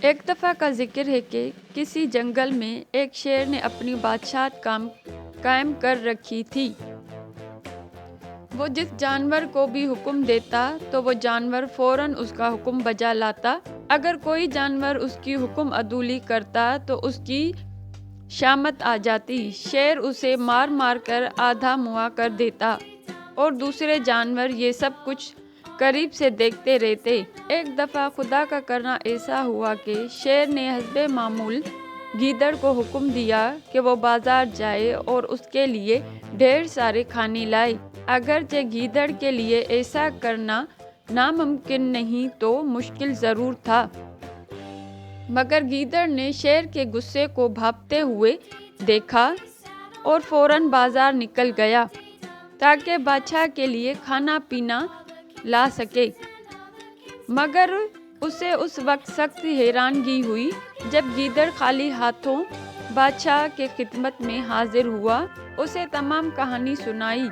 ایک دفعہ کا ذکر ہے کہ کسی جنگل میں ایک شیر نے اپنی بادشاہت قائم کر رکھی تھی۔ وہ جس جانور کو بھی حکم دیتا تو وہ جانور فوراً اس کا حکم بجا لاتا۔ اگر کوئی جانور اس کی حکم عدولی کرتا تو اس کی شامت آ جاتی، شیر اسے مار مار کر آدھا موا کر دیتا اور دوسرے جانور یہ سب کچھ قریب سے دیکھتے رہتے۔ ایک دفعہ خدا کا کرنا ایسا ہوا کہ شیر نے حسب معمول گیدڑ کو حکم دیا کہ وہ بازار جائے اور اس کے لیے ڈھیر سارے کھانے لائے۔ اگرچہ گیدڑ کے لیے ایسا کرنا ناممکن نہیں تو مشکل ضرور تھا، مگر گیدڑ نے شیر کے غصے کو بھاپتے ہوئے دیکھا اور فوراً بازار نکل گیا تاکہ بادشاہ کے لیے کھانا پینا لا سکے۔ مگر اسے اس وقت سخت حیرانگی ہوئی جب گیدڑ خالی ہاتھوں بادشاہ کے خدمت میں حاضر ہوا۔ اسے تمام کہانی سنائی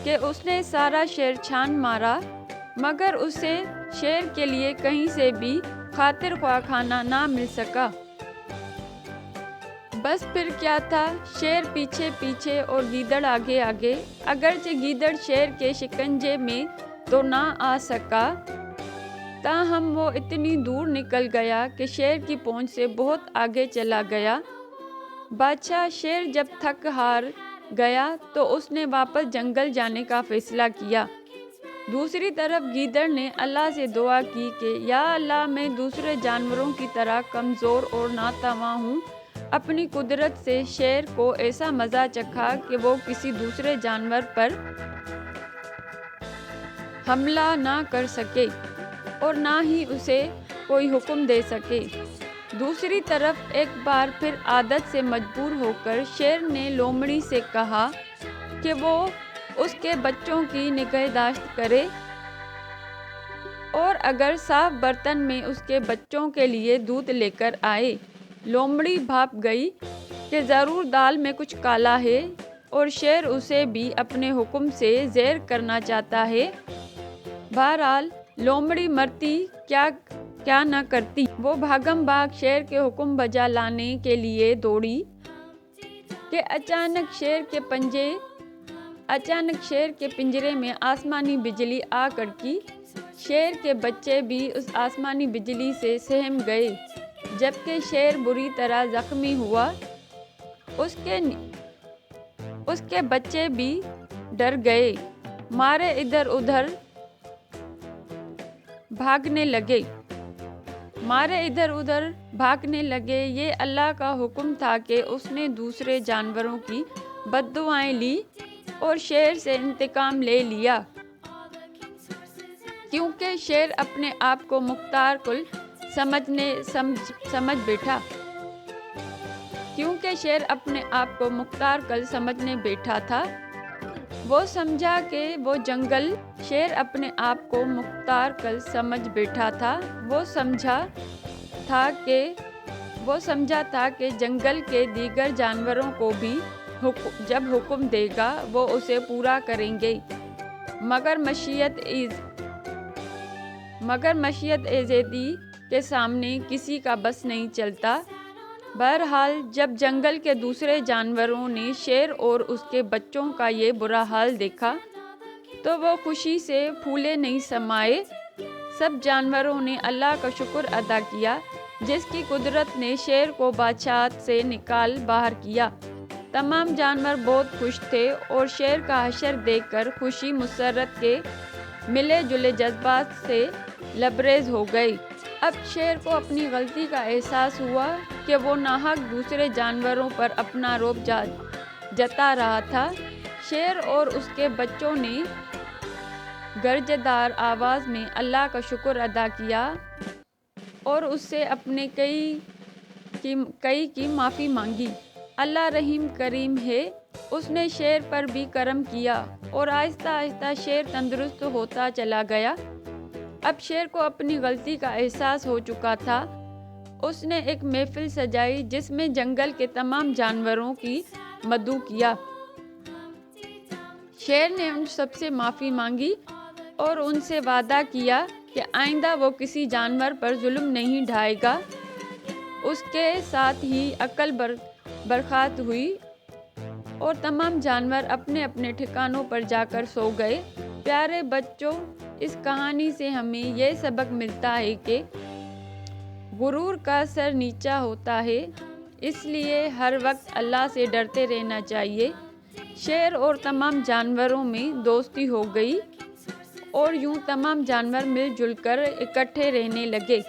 کہ اس نے سارا شہر چھان مارا مگر اسے شیر کے لیے کہیں سے بھی خاطر خواہ کھانا نہ مل سکا۔ بس پھر کیا تھا، شیر پیچھے پیچھے اور گیدڑ آگے آگے۔ اگرچہ گیدڑ شیر کے شکنجے میں تو نہ آ سکا، تاہم وہ اتنی دور نکل گیا کہ شیر کی پہنچ سے بہت آگے چلا گیا۔ بادشاہ شیر جب تھک ہار گیا تو اس نے واپس جنگل جانے کا فیصلہ کیا۔ دوسری طرف گیدڑ نے اللہ سے دعا کی کہ یا اللہ، میں دوسرے جانوروں کی طرح کمزور اور ناتواں ہوں۔ اپنی قدرت سے شیر کو ایسا مزہ چکھا کہ وہ کسی دوسرے جانور پر حملہ نہ کر سکے اور نہ ہی اسے کوئی حکم دے سکے۔ دوسری طرف ایک بار پھر عادت سے مجبور ہو کر شیر نے لومڑی سے کہا کہ وہ اس کے بچوں کی نگہداشت کرے اور اگر صاف برتن میں اس کے بچوں کے لیے دودھ لے کر آئے۔ لومڑی بھاپ گئی کہ ضرور دال میں کچھ کالا ہے اور شیر اسے بھی اپنے حکم سے زیر کرنا چاہتا ہے۔ بہرحال لومڑی مرتی کیا نہ کرتی، وہ بھاگم بھاگ شیر کے حکم بجا لانے کے لیے دوڑی کہ اچانک شیر کے پنجرے میں آسمانی بجلی آ کڑکی۔ شیر کے بچے بھی اس آسمانی بجلی سے سہم گئے، جبکہ شیر بری طرح زخمی ہوا۔ اس کے بچے بھی ڈر گئے، مارے ادھر ادھر بھاگنے لگے۔ یہ اللہ کا حکم تھا کہ اس نے دوسرے جانوروں کی بددعائیں لی اور شیر سے انتقام لے لیا، کیونکہ شیر اپنے آپ کو مختار کل سمجھنے بیٹھا تھا۔ وہ سمجھا تھا کہ جنگل کے دیگر جانوروں کو بھی جب حکم دے گا وہ اسے پورا کریں گے، مگر مشیت ایزدی کے سامنے کسی کا بس نہیں چلتا۔ بہرحال جب جنگل کے دوسرے جانوروں نے شیر اور اس کے بچوں کا یہ برا حال دیکھا تو وہ خوشی سے پھولے نہیں سمائے۔ سب جانوروں نے اللہ کا شکر ادا کیا جس کی قدرت نے شیر کو بادشاہت سے نکال باہر کیا۔ تمام جانور بہت خوش تھے اور شیر کا حشر دیکھ کر خوشی مسرت کے ملے جلے جذبات سے لبریز ہو گئی۔ اب شیر کو اپنی غلطی کا احساس ہوا کہ وہ ناحق دوسرے جانوروں پر اپنا رعب جتا رہا تھا۔ شیر اور اس کے بچوں نے گرجدار آواز میں اللہ کا شکر ادا کیا اور اس سے اپنے کئی کی معافی مانگی۔ اللہ رحیم کریم ہے، اس نے شیر پر بھی کرم کیا اور آہستہ آہستہ شیر تندرست ہوتا چلا گیا۔ اب شیر کو اپنی غلطی کا احساس ہو چکا تھا۔ اس نے ایک محفل سجائی جس میں جنگل کے تمام جانوروں کی مدعو کیا۔ شیر نے ان سب سے معافی مانگی اور ان سے وعدہ کیا کہ آئندہ وہ کسی جانور پر ظلم نہیں ڈھائے گا۔ اس کے ساتھ ہی عقل برخاست ہوئی اور تمام جانور اپنے اپنے ٹھکانوں پر جا کر سو گئے۔ پیارے بچوں، اس کہانی سے ہمیں یہ سبق ملتا ہے کہ غرور کا سر نیچا ہوتا ہے، اس لیے ہر وقت اللہ سے ڈرتے رہنا چاہیے۔ شیر اور تمام جانوروں میں دوستی ہو گئی اور یوں تمام جانور مل جل کر اکٹھے رہنے لگے۔